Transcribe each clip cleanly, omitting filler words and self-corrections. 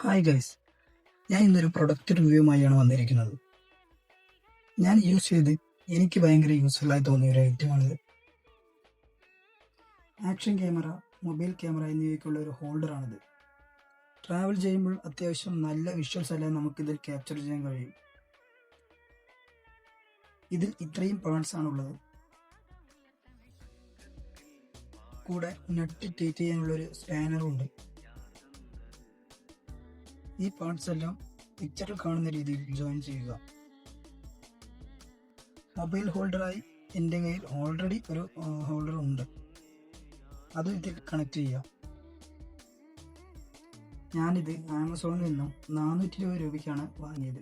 Hi guys, ഞാൻ ഇന്നൊരു product റിവ്യൂവുമായാണ് വന്നിരിക്കുന്നത്. ഞാൻ യൂസ് ചെയ്ത് എനിക്ക് ഭയങ്കര യൂസ്ഫുള്ളായി തോന്നിയ ഒരു ഐറ്റമാണിത്. ആക്ഷൻ ക്യാമറ, മൊബൈൽ ക്യാമറ എന്നിവയ്ക്കുള്ള ഒരു ഹോൾഡറാണിത്. ട്രാവൽ ചെയ്യുമ്പോൾ അത്യാവശ്യം നല്ല വിഷ്വൽസ് എല്ലാം നമുക്കിതിൽ ക്യാപ്ചർ ചെയ്യാൻ കഴിയും. ഇതിൽ ഇത്രയും പാർട്സ് ആണുള്ളത്. കൂടെ നട്ട് ടൈറ്റ് ചെയ്യാനുള്ളൊരു സ്പാനറും ഉണ്ട്. ഈ പാർട്സ് എല്ലാം പിക്ചറിൽ കാണുന്ന രീതിയിൽ ജോയിൻ ചെയ്യുക. മൊബൈൽ ഹോൾഡറായി എൻ്റെ കയ്യിൽ ഓൾറെഡി ഒരു ഹോൾഡർ ഉണ്ട്, അത് ഇതിൽ കണക്ട് ചെയ്യാം. ഞാനിത് ആമസോണിൽ നിന്നും 420 രൂപയ്ക്കാണ് വാങ്ങിയത്.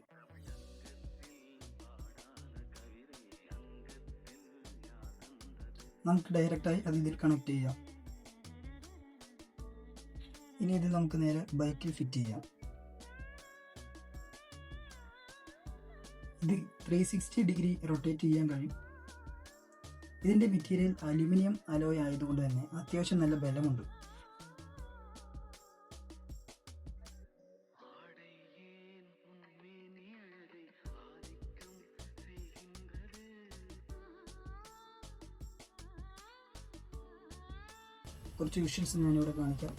നമുക്ക് ഡയറക്റ്റായി അത് ഇതിൽ കണക്ട് ചെയ്യാം. ഇനി ഇത് നമുക്ക് നേരെ ബൈക്കിൽ ഫിറ്റ് ചെയ്യാം. ഇത് 360 ഡിഗ്രി റൊട്ടേറ്റ് ചെയ്യാൻ കഴിയും. ഇതിൻ്റെ മെറ്റീരിയൽ അലുമിനിയം അലോയ് ആയതുകൊണ്ട് തന്നെ അത്യാവശ്യം നല്ല ബലമുണ്ട്. കുറച്ച് വിഷ്വൽസ് ഞാനിവിടെ കാണിക്കാം.